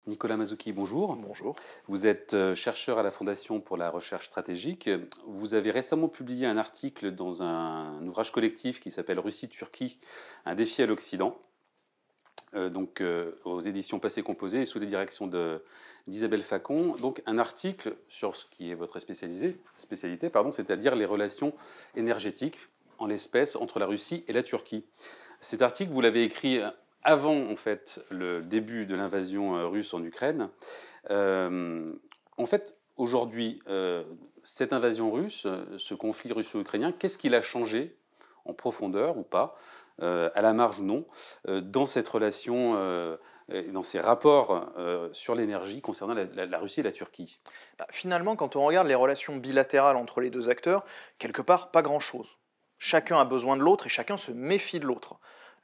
Nicolas Mazzucchi, bonjour. Bonjour. Vous êtes chercheur à la Fondation pour la recherche stratégique. Vous avez récemment publié un article dans un ouvrage collectif qui s'appelle Russie-Turquie, un défi à l'Occident, aux éditions Passé Composé et sous les directions d'Isabelle Facon. Donc un article sur ce qui est votre spécialité, c'est-à-dire les relations énergétiques, en l'espèce, entre la Russie et la Turquie. Cet article, vous l'avez écrit avant en fait le début de l'invasion russe en Ukraine. En fait, aujourd'hui, cette invasion russe, ce conflit russo-ukrainien, qu'est-ce qu'il a changé en profondeur ou pas, à la marge ou non, dans cette relation et dans ces rapports sur l'énergie concernant la Russie et la Turquie? Finalement, quand on regarde les relations bilatérales entre les deux acteurs, quelque part, pas grand-chose. Chacun a besoin de l'autre et chacun se méfie de l'autre.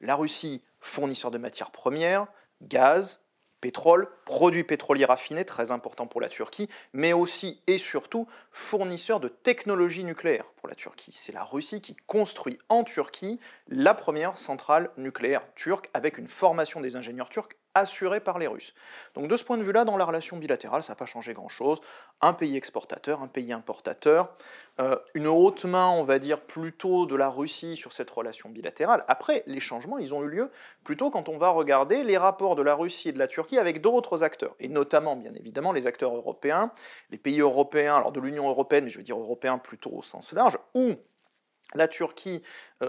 La Russie, fournisseur de matières premières, gaz, pétrole, produits pétroliers raffinés, très important pour la Turquie, mais aussi et surtout fournisseur de technologies nucléaires pour la Turquie. C'est la Russie qui construit en Turquie la première centrale nucléaire turque avec une formation des ingénieurs turcs assurée par les Russes. Donc de ce point de vue-là, dans la relation bilatérale, ça n'a pas changé grand-chose. Un pays exportateur, un pays importateur, une haute main, on va dire, plutôt de la Russie sur cette relation bilatérale. Après, les changements, ils ont eu lieu plutôt quand on va regarder les rapports de la Russie et de la Turquie avec d'autres acteurs, et notamment, bien évidemment, les acteurs européens, les pays européens, alors de l'Union européenne, mais je veux dire européens plutôt au sens large, où la Turquie,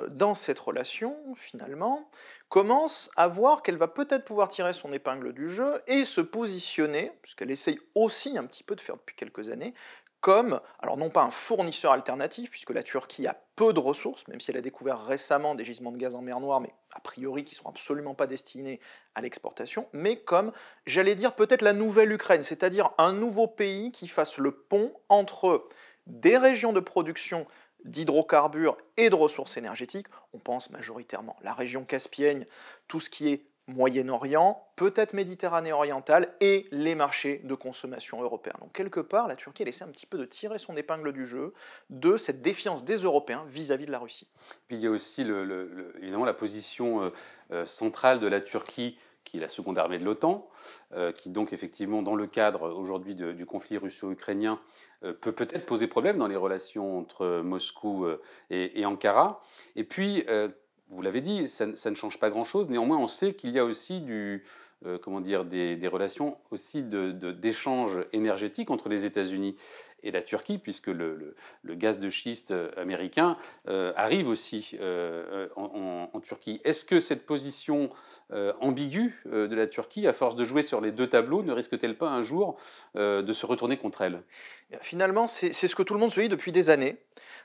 dans cette relation, finalement, commence à voir qu'elle va peut-être pouvoir tirer son épingle du jeu et se positionner, puisqu'elle essaye aussi un petit peu de faire depuis quelques années, comme, alors non pas un fournisseur alternatif, puisque la Turquie a peu de ressources, même si elle a découvert récemment des gisements de gaz en mer Noire, mais a priori qui ne seront absolument pas destinés à l'exportation, mais comme, j'allais dire, peut-être la nouvelle Ukraine, c'est-à-dire un nouveau pays qui fasse le pont entre des régions de production d'hydrocarbures et de ressources énergétiques. On pense majoritairement la région caspienne, tout ce qui est Moyen-Orient, peut-être Méditerranée orientale et les marchés de consommation européens. Donc quelque part, la Turquie elle essaie un petit peu de tirer son épingle du jeu de cette défiance des Européens vis-à-vis de la Russie. Puis il y a aussi évidemment la position centrale de la Turquie, qui est la seconde armée de l'OTAN, qui donc effectivement dans le cadre aujourd'hui du conflit russo-ukrainien peut peut-être poser problème dans les relations entre Moscou et Ankara. Et puis, vous l'avez dit, ça ne change pas grand-chose. Néanmoins, on sait qu'il y a aussi des relations aussi d'échange énergétique entre les États-Unis et la Turquie, puisque le gaz de schiste américain arrive aussi en Turquie. Est-ce que cette position ambiguë de la Turquie, à force de jouer sur les deux tableaux, ne risque-t-elle pas un jour de se retourner contre elle? Finalement, c'est ce que tout le monde se dit depuis des années.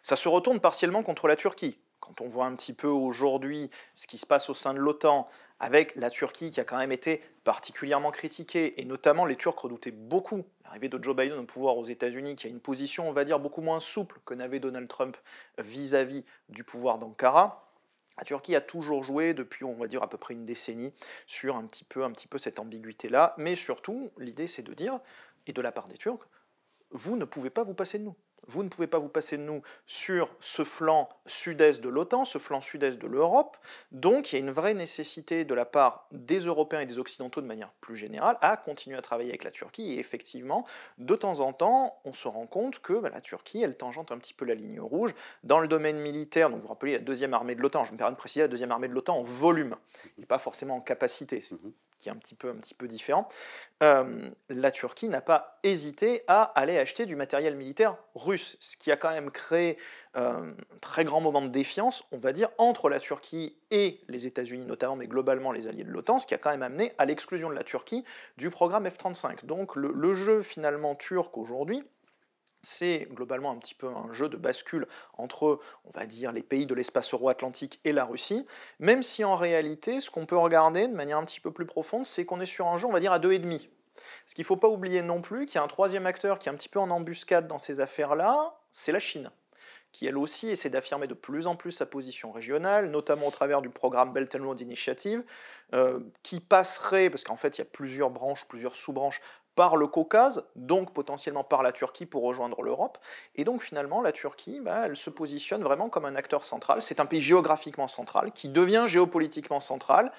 Ça se retourne partiellement contre la Turquie. Quand on voit un petit peu aujourd'hui ce qui se passe au sein de l'OTAN, avec la Turquie qui a quand même été particulièrement critiquée, et notamment les Turcs redoutaient beaucoup l'arrivée de Joe Biden au pouvoir aux États-Unis, qui a une position, on va dire, beaucoup moins souple que n'avait Donald Trump vis-à-vis du pouvoir d'Ankara. La Turquie a toujours joué depuis, on va dire, à peu près une décennie sur un petit peu cette ambiguïté-là, mais surtout, l'idée c'est de dire, et de la part des Turcs, vous ne pouvez pas vous passer de nous. Vous ne pouvez pas vous passer de nous sur ce flanc sud-est de l'OTAN, ce flanc sud-est de l'Europe. Donc il y a une vraie nécessité de la part des Européens et des Occidentaux de manière plus générale à continuer à travailler avec la Turquie. Et effectivement, de temps en temps, on se rend compte que la Turquie, elle tangente un petit peu la ligne rouge. Dans le domaine militaire, donc vous vous rappelez la deuxième armée de l'OTAN, je me permets de préciser la deuxième armée de l'OTAN en volume, et pas forcément en capacité, ce qui est un petit peu différent. La Turquie n'a pas hésité à aller acheter du matériel militaire russe, ce qui a quand même créé un très grand moment de défiance, on va dire, entre la Turquie et les États-Unis notamment, mais globalement les alliés de l'OTAN, ce qui a quand même amené à l'exclusion de la Turquie du programme F-35. Donc le jeu finalement turc aujourd'hui, c'est globalement un petit peu un jeu de bascule entre, on va dire, les pays de l'espace euro-atlantique et la Russie, même si en réalité, ce qu'on peut regarder de manière un petit peu plus profonde, c'est qu'on est sur un jeu, on va dire, à 2,5. Ce qu'il ne faut pas oublier non plus, qu'il y a un troisième acteur qui est un petit peu en embuscade dans ces affaires-là, c'est la Chine, qui elle aussi essaie d'affirmer de plus en plus sa position régionale, notamment au travers du programme Belt and Road Initiative, qui passerait, parce qu'en fait il y a plusieurs branches, plusieurs sous-branches, par le Caucase, donc potentiellement par la Turquie pour rejoindre l'Europe. Et donc finalement, la Turquie, elle se positionne vraiment comme un acteur central. C'est un pays géographiquement central, qui devient géopolitiquement central,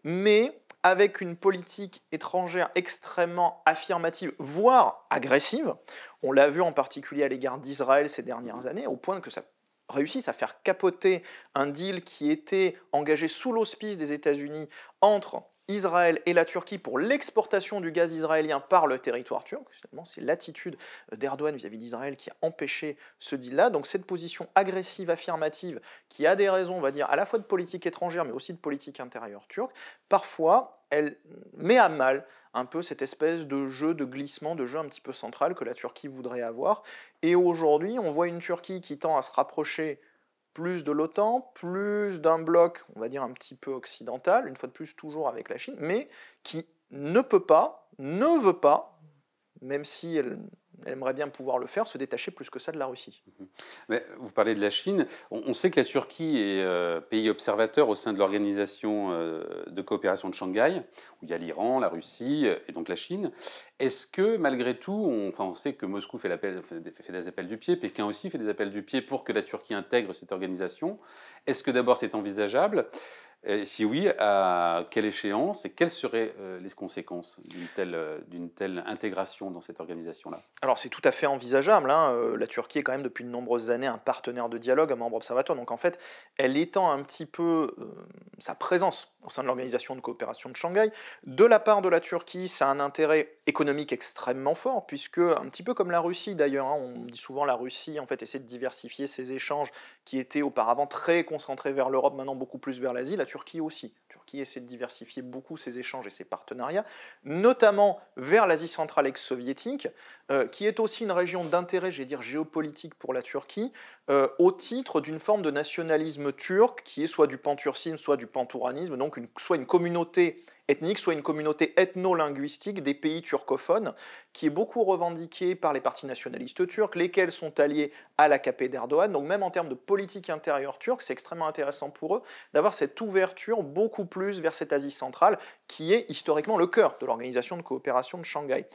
mais avec une politique étrangère extrêmement affirmative, voire agressive. On l'a vu en particulier à l'égard d'Israël ces dernières années, au point que ça réussissent à faire capoter un deal qui était engagé sous l'auspice des États-Unis entre Israël et la Turquie pour l'exportation du gaz israélien par le territoire turc. Finalement, c'est l'attitude d'Erdogan vis-à-vis d'Israël qui a empêché ce deal-là. Donc cette position agressive, affirmative, qui a des raisons, on va dire, à la fois de politique étrangère, mais aussi de politique intérieure turque, parfois, elle met à mal un peu cette espèce de jeu de glissement, de jeu un petit peu central que la Turquie voudrait avoir. Et aujourd'hui, on voit une Turquie qui tend à se rapprocher plus de l'OTAN, plus d'un bloc, on va dire un petit peu occidental, une fois de plus toujours avec la Chine, mais qui ne peut pas, ne veut pas, même si elle aimerait bien pouvoir le faire, se détacher plus que ça de la Russie. Mais vous parlez de la Chine. On sait que la Turquie est pays observateur au sein de l'organisation de coopération de Shanghai, où il y a l'Iran, la Russie et donc la Chine. Est-ce que malgré tout, on sait que Moscou fait des appels du pied, Pékin aussi fait des appels du pied pour que la Turquie intègre cette organisation. Est-ce que d'abord c'est envisageable ? Si oui, à quelle échéance et quelles seraient les conséquences d'une telle intégration dans cette organisation-là? Alors c'est tout à fait envisageable, hein. La Turquie est quand même depuis de nombreuses années un partenaire de dialogue, un membre observateur, donc en fait elle étend un petit peu sa présence au sein de l'organisation de coopération de Shanghai. De la part de la Turquie, ça a un intérêt économique extrêmement fort, puisque un petit peu comme la Russie d'ailleurs, hein, on dit souvent la Russie en fait essaie de diversifier ses échanges qui étaient auparavant très concentrés vers l'Europe, maintenant beaucoup plus vers l'Asie, la Turquie aussi. La Turquie essaie de diversifier beaucoup ses échanges et ses partenariats, notamment vers l'Asie centrale ex-soviétique, qui est aussi une région d'intérêt, j'ai dire géopolitique pour la Turquie, au titre d'une forme de nationalisme turc qui est soit du panturcisme, soit du pantouranisme, donc soit une communauté ethnique, soit une communauté ethno-linguistique des pays turcophones, qui est beaucoup revendiquée par les partis nationalistes turcs, lesquels sont alliés à l'AKP d'Erdogan. Donc même en termes de politique intérieure turque, c'est extrêmement intéressant pour eux d'avoir cette ouverture beaucoup plus vers cette Asie centrale, qui est historiquement le cœur de l'organisation de coopération de Shanghai.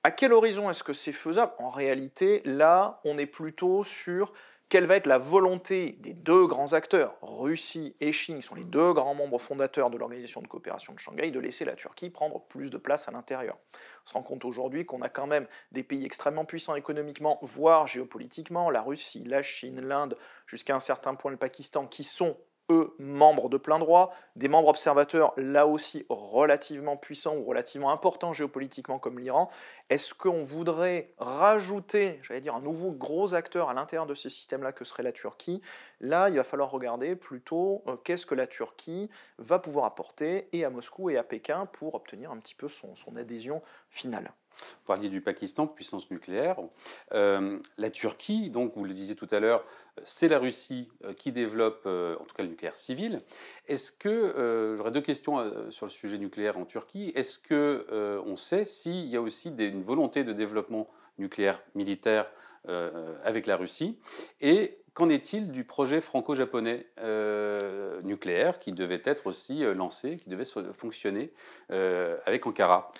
À quel horizon est-ce que c'est faisable? En réalité, là, on est plutôt sur quelle va être la volonté des deux grands acteurs, Russie et Chine, qui sont les deux grands membres fondateurs de l'organisation de coopération de Shanghai, de laisser la Turquie prendre plus de place à l'intérieur. On se rend compte aujourd'hui qu'on a quand même des pays extrêmement puissants économiquement, voire géopolitiquement, la Russie, la Chine, l'Inde, jusqu'à un certain point le Pakistan, qui sont eux, membres de plein droit, des membres observateurs, là aussi relativement puissants ou relativement importants géopolitiquement comme l'Iran. Est-ce qu'on voudrait rajouter, j'allais dire, un nouveau gros acteur à l'intérieur de ce système-là que serait la Turquie? Là, il va falloir regarder plutôt qu'est-ce que la Turquie va pouvoir apporter et à Moscou et à Pékin pour obtenir un petit peu son adhésion finale. Vous parliez du Pakistan, puissance nucléaire. La Turquie, donc vous le disiez tout à l'heure, c'est la Russie qui développe en tout cas le nucléaire civil. Est-ce que, j'aurais deux questions sur le sujet nucléaire en Turquie, est-ce que on sait s'il y a aussi une volonté de développement nucléaire militaire avec la Russie? Et qu'en est-il du projet franco-japonais nucléaire qui devait être aussi lancé, qui devait fonctionner avec Ankara?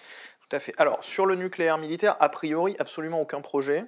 Tout à fait. Alors, sur le nucléaire militaire, a priori, absolument aucun projet.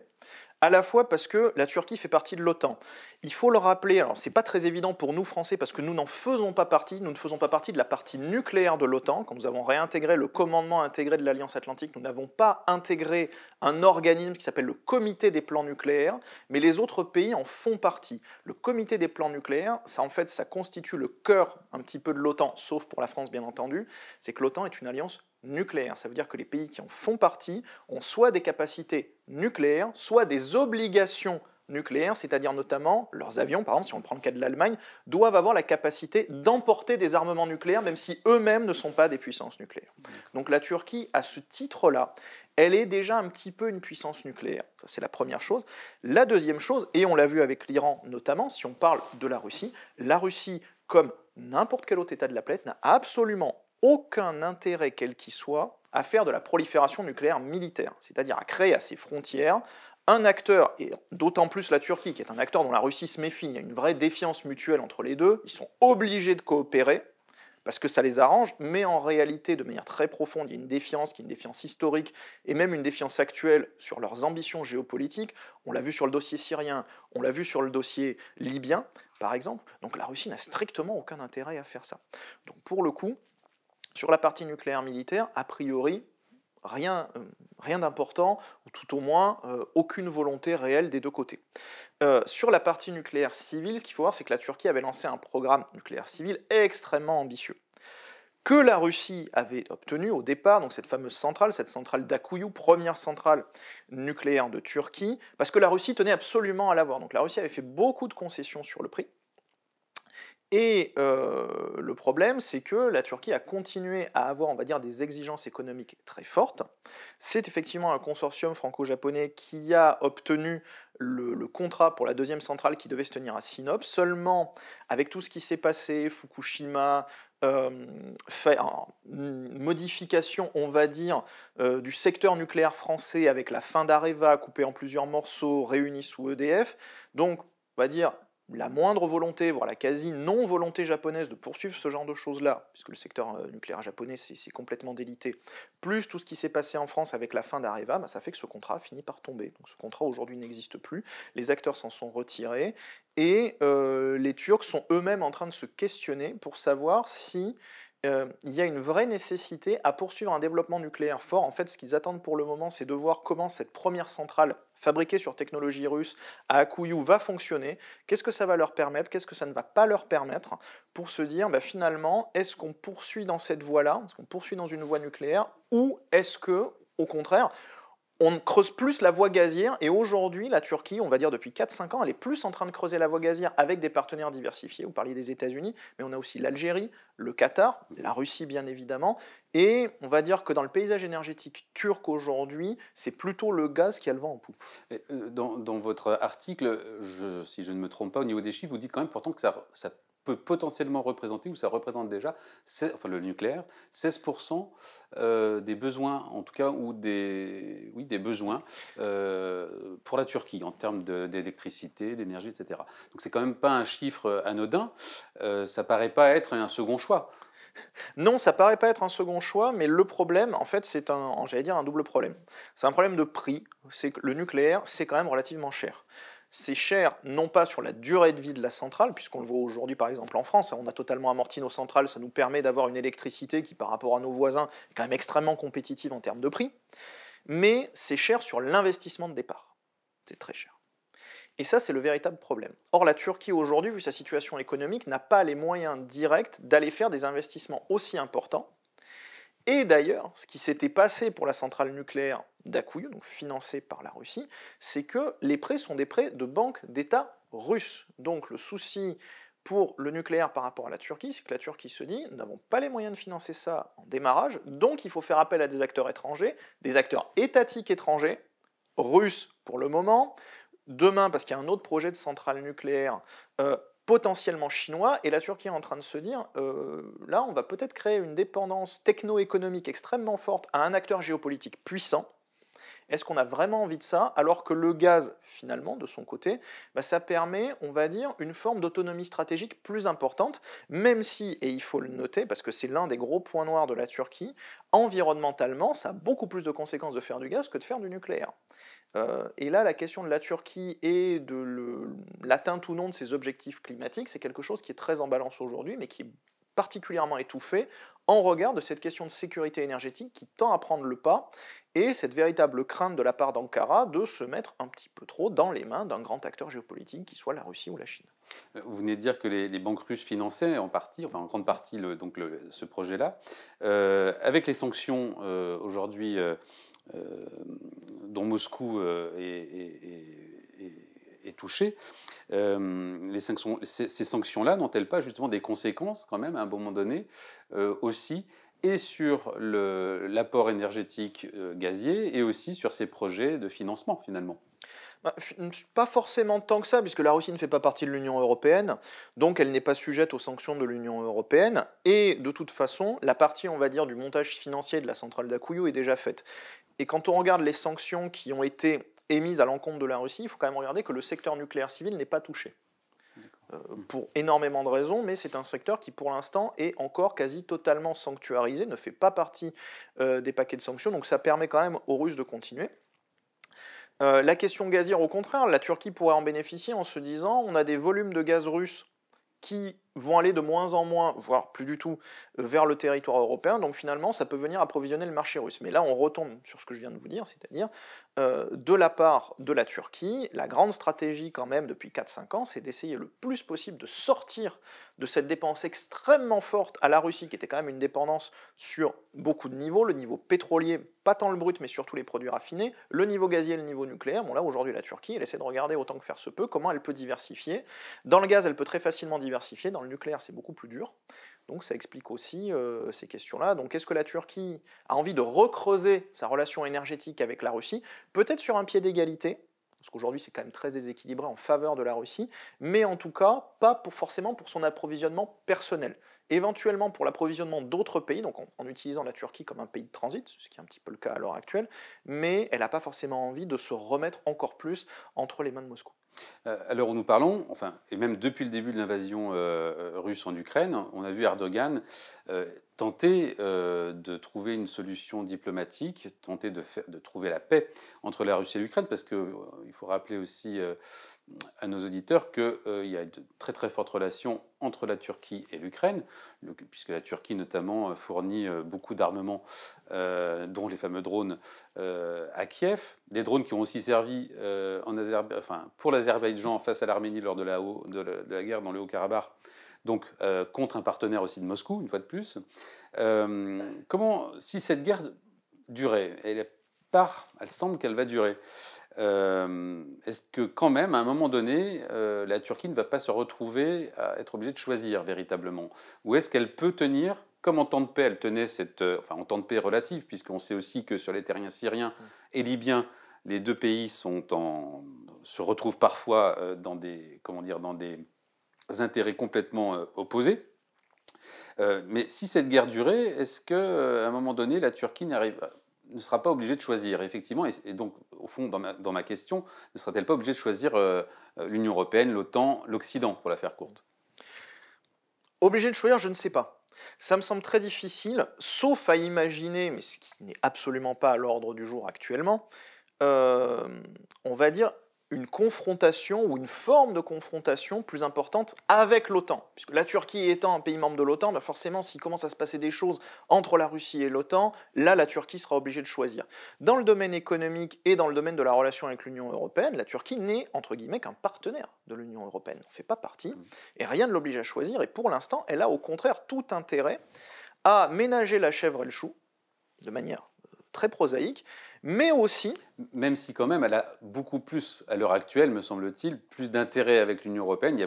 À la fois parce que la Turquie fait partie de l'OTAN. Il faut le rappeler, alors c'est pas très évident pour nous Français parce que nous n'en faisons pas partie, nous ne faisons pas partie de la partie nucléaire de l'OTAN. Quand nous avons réintégré le commandement intégré de l'Alliance Atlantique, nous n'avons pas intégré un organisme qui s'appelle le Comité des plans nucléaires, mais les autres pays en font partie. Le Comité des plans nucléaires, ça en fait, ça constitue le cœur un petit peu de l'OTAN, sauf pour la France bien entendu, c'est que l'OTAN est une alliance nucléaire. Ça veut dire que les pays qui en font partie ont soit des capacités nucléaires, soit des obligations nucléaires, c'est-à-dire notamment leurs avions, par exemple, si on prend le cas de l'Allemagne, doivent avoir la capacité d'emporter des armements nucléaires, même si eux-mêmes ne sont pas des puissances nucléaires. Donc la Turquie, à ce titre-là, elle est déjà un petit peu une puissance nucléaire. Ça, c'est la première chose. La deuxième chose, et on l'a vu avec l'Iran notamment, si on parle de la Russie, comme n'importe quel autre État de la planète, n'a absolument aucun intérêt quel qu'il soit à faire de la prolifération nucléaire militaire, c'est-à-dire à créer à ses frontières un acteur, et d'autant plus la Turquie, qui est un acteur dont la Russie se méfie, il y a une vraie défiance mutuelle entre les deux, ils sont obligés de coopérer, parce que ça les arrange, mais en réalité, de manière très profonde, il y a une défiance, qui est une défiance historique, et même une défiance actuelle sur leurs ambitions géopolitiques. On l'a vu sur le dossier syrien, on l'a vu sur le dossier libyen, par exemple. Donc la Russie n'a strictement aucun intérêt à faire ça. Donc pour le coup, Sur la partie nucléaire militaire, a priori, rien d'important, ou tout au moins aucune volonté réelle des deux côtés. Sur la partie nucléaire civile, ce qu'il faut voir, c'est que la Turquie avait lancé un programme nucléaire civil extrêmement ambitieux, que la Russie avait obtenu au départ, donc cette fameuse centrale, cette centrale d'Akuyu, première centrale nucléaire de Turquie, parce que la Russie tenait absolument à l'avoir. Donc la Russie avait fait beaucoup de concessions sur le prix, et le problème, c'est que la Turquie a continué à avoir, on va dire, des exigences économiques très fortes. C'est effectivement un consortium franco-japonais qui a obtenu le contrat pour la deuxième centrale qui devait se tenir à Sinop. Seulement, avec tout ce qui s'est passé, Fukushima, une modification, on va dire, du secteur nucléaire français avec la fin d'Areva, coupée en plusieurs morceaux, réunis sous EDF. Donc, on va dire, la moindre volonté, voire la quasi-non-volonté japonaise de poursuivre ce genre de choses-là, puisque le secteur nucléaire japonais c'est complètement délité, plus tout ce qui s'est passé en France avec la fin d'Areva, bah, ça fait que ce contrat a fini par tomber. Donc ce contrat aujourd'hui n'existe plus, les acteurs s'en sont retirés, et les Turcs sont eux-mêmes en train de se questionner pour savoir si il y a une vraie nécessité à poursuivre un développement nucléaire fort. En fait, ce qu'ils attendent pour le moment, c'est de voir comment cette première centrale, fabriquée sur technologie russe, à Akuyu, va fonctionner. Qu'est-ce que ça va leur permettre? Qu'est-ce que ça ne va pas leur permettre? Pour se dire, bah, finalement, est-ce qu'on poursuit dans cette voie-là? Est-ce qu'on poursuit dans une voie nucléaire? Ou est-ce que, au contraire, on creuse plus la voie gazière, et aujourd'hui, la Turquie, on va dire depuis 4-5 ans, elle est plus en train de creuser la voie gazière avec des partenaires diversifiés. Vous parliez des États-Unis, mais on a aussi l'Algérie, le Qatar, la Russie bien évidemment, et on va dire que dans le paysage énergétique turc aujourd'hui, c'est plutôt le gaz qui a le vent en poupe. Dans votre article, si je ne me trompe pas, au niveau des chiffres, vous dites quand même pourtant que ça peut potentiellement représenter, ou ça représente déjà, enfin le nucléaire, 16% des besoins, en tout cas, ou des besoins pour la Turquie en termes d'électricité, d'énergie, etc. Donc c'est quand même pas un chiffre anodin. Ça paraît pas être un second choix. Non, ça paraît pas être un second choix, mais le problème, en fait, c'est j'allais dire un double problème. C'est un problème de prix. C'est que le nucléaire, c'est quand même relativement cher. C'est cher, non pas sur la durée de vie de la centrale, puisqu'on le voit aujourd'hui par exemple en France, on a totalement amorti nos centrales, ça nous permet d'avoir une électricité qui par rapport à nos voisins est quand même extrêmement compétitive en termes de prix, mais c'est cher sur l'investissement de départ. C'est très cher. Et ça, c'est le véritable problème. Or, la Turquie aujourd'hui, vu sa situation économique, n'a pas les moyens directs d'aller faire des investissements aussi importants. Et d'ailleurs, ce qui s'était passé pour la centrale nucléaire d'Akuyu, donc financée par la Russie, c'est que les prêts sont des prêts de banques d'État russes. Donc le souci pour le nucléaire par rapport à la Turquie, c'est que la Turquie se dit, nous n'avons pas les moyens de financer ça en démarrage, donc il faut faire appel à des acteurs étrangers, des acteurs étatiques étrangers, russes pour le moment, demain, parce qu'il y a un autre projet de centrale nucléaire, potentiellement chinois, et la Turquie est en train de se dire, là, on va peut-être créer une dépendance techno-économique extrêmement forte à un acteur géopolitique puissant. Est-ce qu'on a vraiment envie de ça? Alors que le gaz, finalement, de son côté, bah, ça permet, on va dire, une forme d'autonomie stratégique plus importante, même si, et il faut le noter, parce que c'est l'un des gros points noirs de la Turquie, environnementalement, ça a beaucoup plus de conséquences de faire du gaz que de faire du nucléaire. Et là, la question de la Turquie et de l'atteinte ou non de ses objectifs climatiques, c'est quelque chose qui est très en balance aujourd'hui, mais qui est particulièrement étouffé en regard de cette question de sécurité énergétique qui tend à prendre le pas, et cette véritable crainte de la part d'Ankara de se mettre un petit peu trop dans les mains d'un grand acteur géopolitique, qui soit la Russie ou la Chine. Vous venez de dire que les banques russes finançaient en partie, enfin en grande partie, ce projet-là. Avec les sanctions aujourd'hui dont Moscou est touché, ces sanctions-là n'ont-elles pas justement des conséquences quand même à un moment donné aussi, et sur l'apport énergétique gazier, et aussi sur ces projets de financement finalement? Pas forcément tant que ça, puisque la Russie ne fait pas partie de l'Union européenne, donc elle n'est pas sujette aux sanctions de l'Union européenne, et de toute façon, la partie, on va dire, du montage financier de la centrale d'Akuyu est déjà faite. Et quand on regarde les sanctions qui ont été émises à l'encontre de la Russie, il faut quand même regarder que le secteur nucléaire civil n'est pas touché. Pour énormément de raisons, mais c'est un secteur qui pour l'instant est encore quasi totalement sanctuarisé, ne fait pas partie des paquets de sanctions, donc ça permet quand même aux Russes de continuer. La question gazière, au contraire, la Turquie pourrait en bénéficier en se disant on a des volumes de gaz russe qui vont aller de moins en moins, voire plus du tout, vers le territoire européen. Donc finalement, ça peut venir approvisionner le marché russe. Mais là, on retombe sur ce que je viens de vous dire, c'est-à-dire de la part de la Turquie, la grande stratégie quand même depuis 4-5 ans, c'est d'essayer le plus possible de sortir de cette dépendance extrêmement forte à la Russie, qui était quand même une dépendance sur beaucoup de niveaux, le niveau pétrolier, pas tant le brut, mais surtout les produits raffinés, le niveau gazier et le niveau nucléaire. Bon là, aujourd'hui, la Turquie, elle essaie de regarder autant que faire se peut comment elle peut diversifier. Dans le gaz, elle peut très facilement diversifier, dans le nucléaire, c'est beaucoup plus dur. Donc ça explique aussi ces questions-là. Donc est-ce que la Turquie a envie de recreuser sa relation énergétique avec la Russie, peut-être sur un pied d'égalité, parce qu'aujourd'hui c'est quand même très déséquilibré en faveur de la Russie, mais en tout cas pas forcément pour son approvisionnement personnel. Éventuellement pour l'approvisionnement d'autres pays, donc en utilisant la Turquie comme un pays de transit, ce qui est un petit peu le cas à l'heure actuelle, mais elle n'a pas forcément envie de se remettre encore plus entre les mains de Moscou. À l'heure où nous parlons, enfin, et même depuis le début de l'invasion russe en Ukraine, on a vu Erdogan tenter de trouver une solution diplomatique, tenter de trouver la paix entre la Russie et l'Ukraine, parce qu'il faut rappeler aussi à nos auditeurs qu'il y a de très très fortes relations entre la Turquie et l'Ukraine, puisque la Turquie notamment fournit beaucoup d'armements, dont les fameux drones à Kiev, des drones qui ont aussi servi pour l'Azerbaïdjan face à l'Arménie lors de la guerre dans le Haut-Karabakh, donc contre un partenaire aussi de Moscou, une fois de plus. Si cette guerre durait, elle semble qu'elle va durer, est-ce que quand même, à un moment donné, la Turquie ne va pas se retrouver à être obligée de choisir véritablement? Ou est-ce qu'elle peut tenir, comme en temps de paix, elle tenait en temps de paix relative, puisqu'on sait aussi que sur les terriens syriens et libyens, les deux pays se retrouvent parfois dans des intérêts complètement opposés. Mais si cette guerre durait, est-ce qu'à un moment donné, la Turquie ne sera pas obligée de choisir, effectivement, et donc, au fond, dans ma question, ne sera-t-elle pas obligée de choisir l'Union européenne, l'OTAN, l'Occident, pour la faire courte? Obligée de choisir, je ne sais pas. Ça me semble très difficile, sauf à imaginer, mais ce qui n'est absolument pas à l'ordre du jour actuellement, on va dire une confrontation ou une forme de confrontation plus importante avec l'OTAN. Puisque la Turquie étant un pays membre de l'OTAN, bah forcément, s'il commence à se passer des choses entre la Russie et l'OTAN, là, la Turquie sera obligée de choisir. Dans le domaine économique et dans le domaine de la relation avec l'Union européenne, la Turquie n'est, entre guillemets, qu'un partenaire de l'Union européenne. Elle ne fait pas partie, et rien ne l'oblige à choisir, et pour l'instant, elle a au contraire tout intérêt à ménager la chèvre et le chou, de manière très prosaïque, mais aussi... Même si quand même elle a beaucoup plus, à l'heure actuelle, me semble-t-il, plus d'intérêt avec l'Union européenne, il y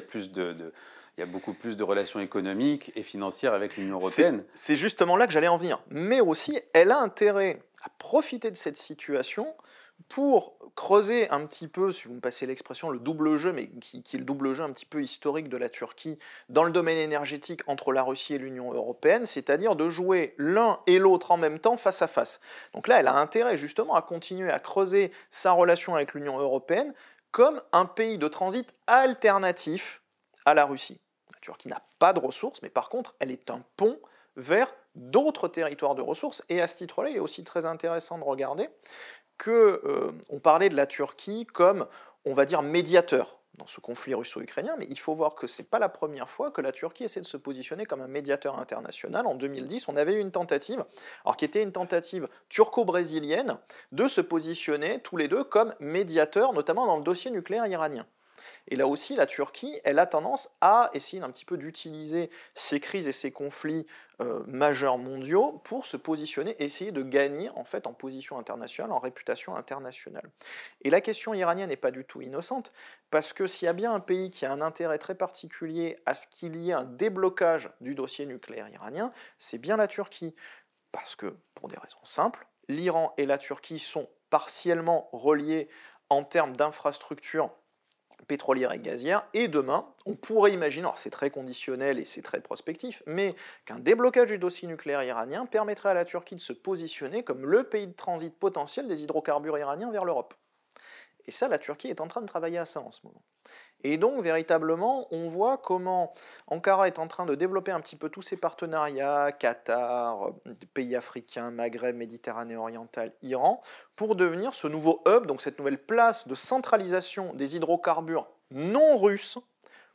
a beaucoup plus de relations économiques et financières avec l'Union européenne. C'est justement là que j'allais en venir. Mais aussi, elle a intérêt à profiter de cette situation pour creuser un petit peu, si vous me passez l'expression, le double jeu, mais qui est le double jeu un petit peu historique de la Turquie dans le domaine énergétique entre la Russie et l'Union européenne, c'est-à-dire de jouer l'un et l'autre en même temps face à face. Donc là, elle a intérêt justement à continuer à creuser sa relation avec l'Union européenne comme un pays de transit alternatif à la Russie. La Turquie n'a pas de ressources, mais par contre, elle est un pont vers d'autres territoires de ressources, et à ce titre-là, il est aussi très intéressant de regarder on parlait de la Turquie comme, on va dire, médiateur dans ce conflit russo-ukrainien, mais il faut voir que ce n'est pas la première fois que la Turquie essaie de se positionner comme un médiateur international. En 2010, on avait eu une tentative, alors qui était une tentative turco-brésilienne, de se positionner tous les deux comme médiateurs, notamment dans le dossier nucléaire iranien. Et là aussi, la Turquie, elle a tendance à essayer un petit peu d'utiliser ces crises et ces conflits majeurs mondiaux pour se positionner, essayer de gagner en fait en position internationale, en réputation internationale. Et la question iranienne n'est pas du tout innocente, parce que s'il y a bien un pays qui a un intérêt très particulier à ce qu'il y ait un déblocage du dossier nucléaire iranien, c'est bien la Turquie. Parce que, pour des raisons simples, l'Iran et la Turquie sont partiellement reliés en termes d'infrastructures pétrolière et gazière, et demain, on pourrait imaginer, alors c'est très conditionnel et c'est très prospectif, mais qu'un déblocage du dossier nucléaire iranien permettrait à la Turquie de se positionner comme le pays de transit potentiel des hydrocarbures iraniens vers l'Europe. Et ça, la Turquie est en train de travailler à ça en ce moment. Et donc, véritablement, on voit comment Ankara est en train de développer un petit peu tous ses partenariats, Qatar, pays africains, Maghreb, Méditerranée orientale, Iran, pour devenir ce nouveau hub, donc cette nouvelle place de centralisation des hydrocarbures non russes,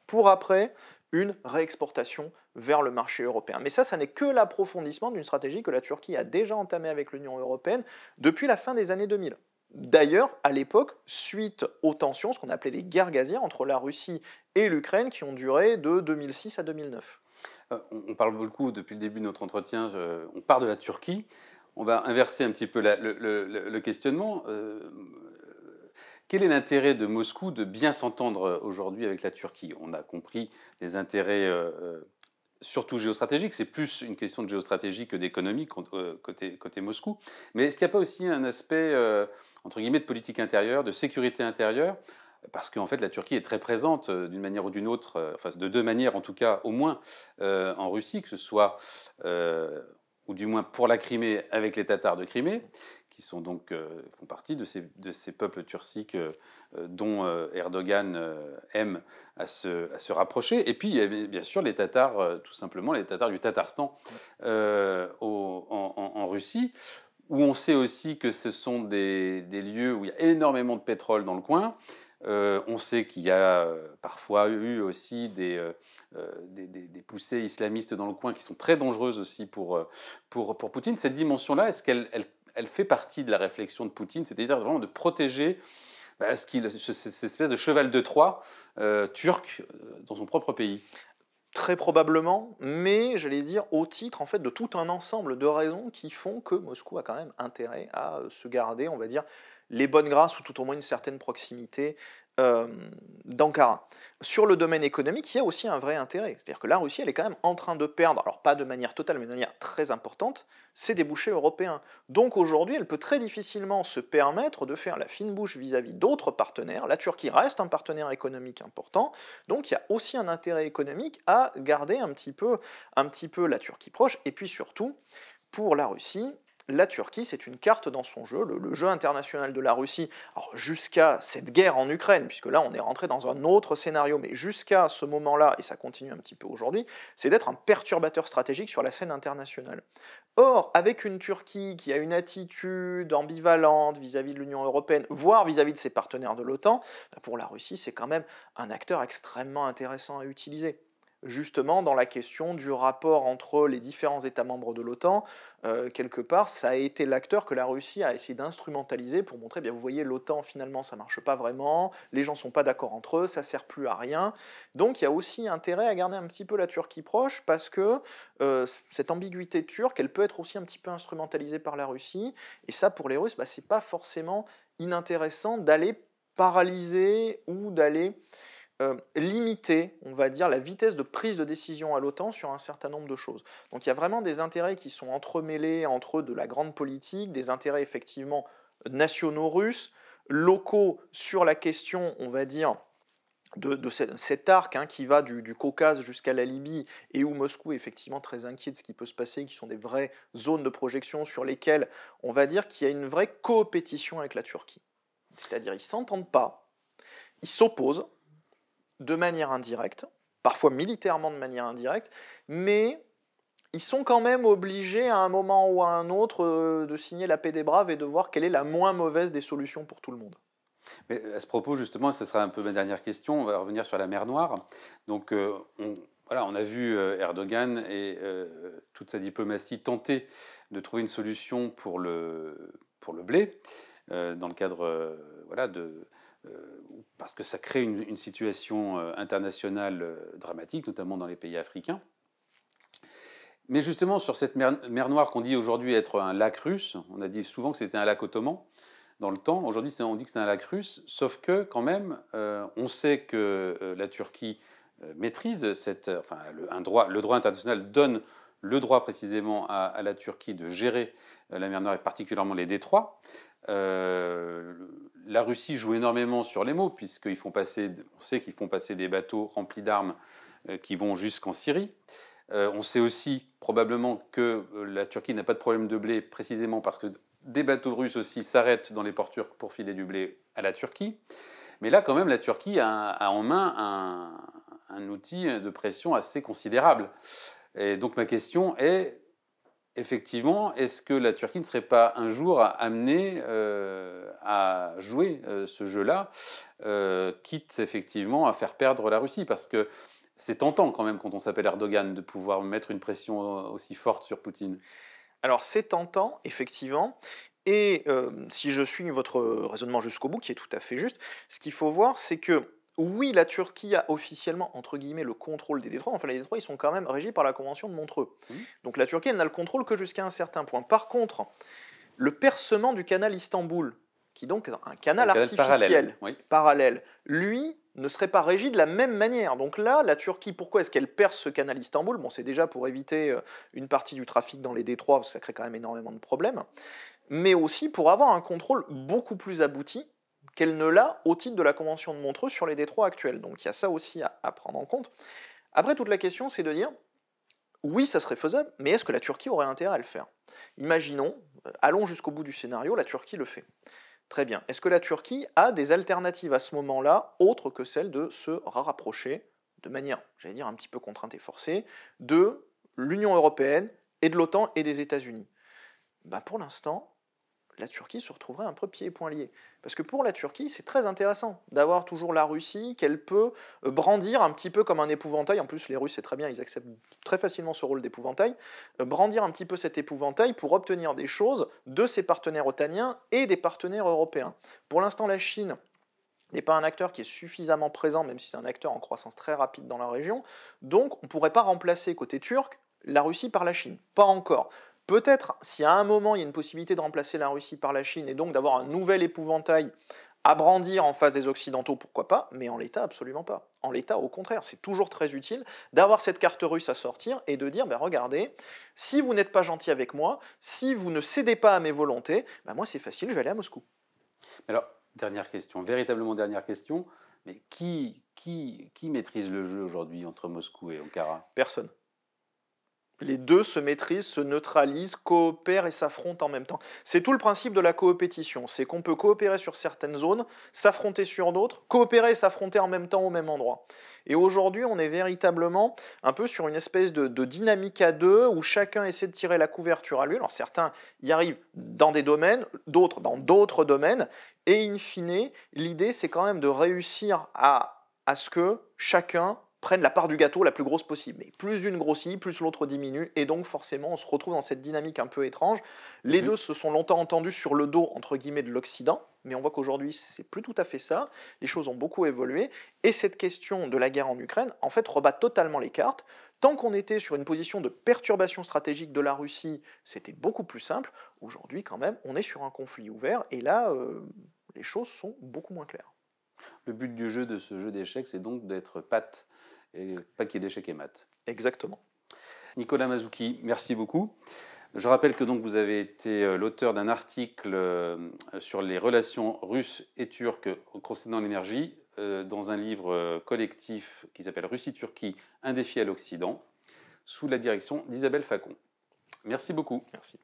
pour après une réexportation vers le marché européen. Mais ça n'est que l'approfondissement d'une stratégie que la Turquie a déjà entamée avec l'Union européenne depuis la fin des années 2000. D'ailleurs, à l'époque, suite aux tensions, ce qu'on appelait les guerres gazières entre la Russie et l'Ukraine, qui ont duré de 2006 à 2009. On parle beaucoup depuis le début de notre entretien, on part de la Turquie. On va inverser un petit peu le questionnement. Quel est l'intérêt de Moscou de bien s'entendre aujourd'hui avec la Turquie? On a compris les intérêts surtout géostratégiques. C'est plus une question de géostratégie que d'économie côté Moscou. Mais est-ce qu'il n'y a pas aussi un aspect, entre guillemets, de politique intérieure, de sécurité intérieure? Parce qu'en fait, la Turquie est très présente d'une manière ou d'une autre, enfin de deux manières en tout cas, au moins en Russie, que ce soit, ou du moins pour la Crimée avec les Tatars de Crimée, qui sont donc, font partie de ces peuples turciques dont Erdogan aime à se rapprocher. Et puis, il y a bien sûr les Tatars, tout simplement, les Tatars du Tatarstan en Russie, où on sait aussi que ce sont des lieux où il y a énormément de pétrole dans le coin. On sait qu'il y a parfois eu aussi des poussées islamistes dans le coin qui sont très dangereuses aussi pour Poutine. Cette dimension-là, est-ce qu'elle fait partie de la réflexion de Poutine, c'est-à-dire vraiment de protéger cette espèce de cheval de Troie turc dans son propre pays? Très probablement, mais j'allais dire au titre en fait de tout un ensemble de raisons qui font que Moscou a quand même intérêt à se garder, on va dire, les bonnes grâces ou tout au moins une certaine proximité euh, d'Ankara. Sur le domaine économique, il y a aussi un vrai intérêt. C'est-à-dire que la Russie, elle est quand même en train de perdre, alors pas de manière totale, mais de manière très importante, ses débouchés européens. Donc aujourd'hui, elle peut très difficilement se permettre de faire la fine bouche vis-à-vis d'autres partenaires. La Turquie reste un partenaire économique important, donc il y a aussi un intérêt économique à garder un petit peu la Turquie proche. Et puis surtout, pour la Russie, la Turquie, c'est une carte dans son jeu, le jeu international de la Russie, alors jusqu'à cette guerre en Ukraine, puisque là on est rentré dans un autre scénario, mais jusqu'à ce moment-là, et ça continue un petit peu aujourd'hui, c'est d'être un perturbateur stratégique sur la scène internationale. Or, avec une Turquie qui a une attitude ambivalente vis-à-vis de l'Union européenne, voire vis-à-vis de ses partenaires de l'OTAN, pour la Russie, c'est quand même un acteur extrêmement intéressant à utiliser. Justement, dans la question du rapport entre les différents États membres de l'OTAN, quelque part, ça a été l'acteur que la Russie a essayé d'instrumentaliser pour montrer, bien vous voyez, l'OTAN finalement ça marche pas vraiment, les gens sont pas d'accord entre eux, ça sert plus à rien. Donc il y a aussi intérêt à garder un petit peu la Turquie proche parce que cette ambiguïté turque, elle peut être aussi un petit peu instrumentalisée par la Russie. Et ça, pour les Russes, c'est pas forcément inintéressant d'aller paralyser ou d'aller limiter, on va dire, la vitesse de prise de décision à l'OTAN sur un certain nombre de choses. Donc il y a vraiment des intérêts qui sont entremêlés entre de la grande politique, des intérêts effectivement nationaux russes, locaux sur la question, on va dire, de cet arc qui va du Caucase jusqu'à la Libye et où Moscou est effectivement très inquiet de ce qui peut se passer, qui sont des vraies zones de projection sur lesquelles on va dire qu'il y a une vraie coopétition avec la Turquie. C'est-à-dire ils ne s'entendent pas, ils s'opposent, de manière indirecte, parfois militairement de manière indirecte, mais ils sont quand même obligés à un moment ou à un autre de signer la paix des braves et de voir quelle est la moins mauvaise des solutions pour tout le monde. Mais à ce propos, justement, ce sera un peu ma dernière question, on va revenir sur la mer Noire. Donc, on a vu Erdogan et toute sa diplomatie tenter de trouver une solution pour le blé, dans le cadre parce que ça crée une situation internationale dramatique, notamment dans les pays africains. Mais justement, sur cette mer Noire qu'on dit aujourd'hui être un lac russe, on a dit souvent que c'était un lac ottoman dans le temps. Aujourd'hui, on dit que c'est un lac russe, sauf que quand même, on sait que la Turquie maîtrise le droit international donne le droit précisément à la Turquie de gérer la mer Noire et particulièrement les détroits. La Russie joue énormément sur les mots, puisqu'on sait qu'ils font passer des bateaux remplis d'armes qui vont jusqu'en Syrie. On sait aussi probablement que la Turquie n'a pas de problème de blé, précisément parce que des bateaux russes aussi s'arrêtent dans les ports turcs pour filer du blé à la Turquie. Mais là, quand même, la Turquie a en main un outil de pression assez considérable. Et donc ma question est, effectivement, est-ce que la Turquie ne serait pas un jour amenée à jouer ce jeu-là, quitte effectivement à faire perdre la Russie? Parce que C'est tentant quand même quand on s'appelle Erdogan de pouvoir mettre une pression aussi forte sur Poutine. Alors c'est tentant, effectivement, et si je suis votre raisonnement jusqu'au bout, qui est tout à fait juste, ce qu'il faut voir, c'est que oui, la Turquie a officiellement, entre guillemets, le contrôle des détroits. Enfin, les détroits, ils sont quand même régis par la Convention de Montreux. Mhm. Donc la Turquie, elle n'a le contrôle que jusqu'à un certain point. Par contre, le percement du canal Istanbul, qui est donc un canal artificiel, parallèle, lui, ne serait pas régi de la même manière. Donc là, la Turquie, pourquoi est-ce qu'elle perce ce canal Istanbul? Bon, c'est déjà pour éviter une partie du trafic dans les détroits, parce que ça crée quand même énormément de problèmes, mais aussi pour avoir un contrôle beaucoup plus abouti qu'elle ne l'a au titre de la Convention de Montreux sur les détroits actuels. Donc il y a ça aussi à prendre en compte. Après, toute la question, c'est de dire, oui, ça serait faisable, mais est-ce que la Turquie aurait intérêt à le faire? Imaginons, allons jusqu'au bout du scénario, la Turquie le fait. Très bien. Est-ce que la Turquie a des alternatives à ce moment-là, autres que celle de se rapprocher, de manière, j'allais dire, un petit peu contrainte et forcée, de l'Union européenne et de l'OTAN et des États-Unis? Pour l'instant, la Turquie se retrouverait un peu pieds et poings liés. Parce que pour la Turquie, c'est très intéressant d'avoir toujours la Russie qu'elle peut brandir un petit peu comme un épouvantail. En plus, les Russes, c'est très bien, ils acceptent très facilement ce rôle d'épouvantail. Brandir un petit peu cet épouvantail pour obtenir des choses de ses partenaires otaniens et des partenaires européens. Pour l'instant, la Chine n'est pas un acteur qui est suffisamment présent, même si c'est un acteur en croissance très rapide dans la région. Donc, on ne pourrait pas remplacer, côté turc, la Russie par la Chine. Pas encore. Peut-être, si à un moment il y a une possibilité de remplacer la Russie par la Chine et donc d'avoir un nouvel épouvantail à brandir en face des Occidentaux, pourquoi pas, mais en l'état, absolument pas. En l'état, au contraire, c'est toujours très utile d'avoir cette carte russe à sortir et de dire, regardez, si vous n'êtes pas gentil avec moi, si vous ne cédez pas à mes volontés, moi c'est facile, je vais aller à Moscou. Alors, dernière question, véritablement dernière question, mais qui maîtrise le jeu aujourd'hui entre Moscou et Ankara? Personne. Les deux se maîtrisent, se neutralisent, coopèrent et s'affrontent en même temps. C'est tout le principe de la coopétition, c'est qu'on peut coopérer sur certaines zones, s'affronter sur d'autres, coopérer et s'affronter en même temps au même endroit. Et aujourd'hui, on est véritablement un peu sur une espèce de dynamique à deux, où chacun essaie de tirer la couverture à lui. Alors certains y arrivent dans des domaines, d'autres dans d'autres domaines, et in fine, l'idée c'est quand même de réussir à ce que chacun prennent la part du gâteau la plus grosse possible. Mais plus une grossit, plus l'autre diminue, et donc forcément on se retrouve dans cette dynamique un peu étrange. Les deux se sont longtemps entendus sur le dos, entre guillemets, de l'Occident, mais on voit qu'aujourd'hui c'est plus tout à fait ça, les choses ont beaucoup évolué, et cette question de la guerre en Ukraine, en fait, rebat totalement les cartes. Tant qu'on était sur une position de perturbation stratégique de la Russie, c'était beaucoup plus simple. Aujourd'hui, quand même, on est sur un conflit ouvert, et là, les choses sont beaucoup moins claires. Le but du jeu, de ce jeu d'échecs, c'est donc d'être pâte, et pas qu'il y ait d'échecs et maths. Exactement. Nicolas Mazzucchi, merci beaucoup. Je rappelle que donc vous avez été l'auteur d'un article sur les relations russes et turques concernant l'énergie dans un livre collectif qui s'appelle Russie-Turquie, un défi à l'Occident, sous la direction d'Isabelle Facon. Merci beaucoup. Merci.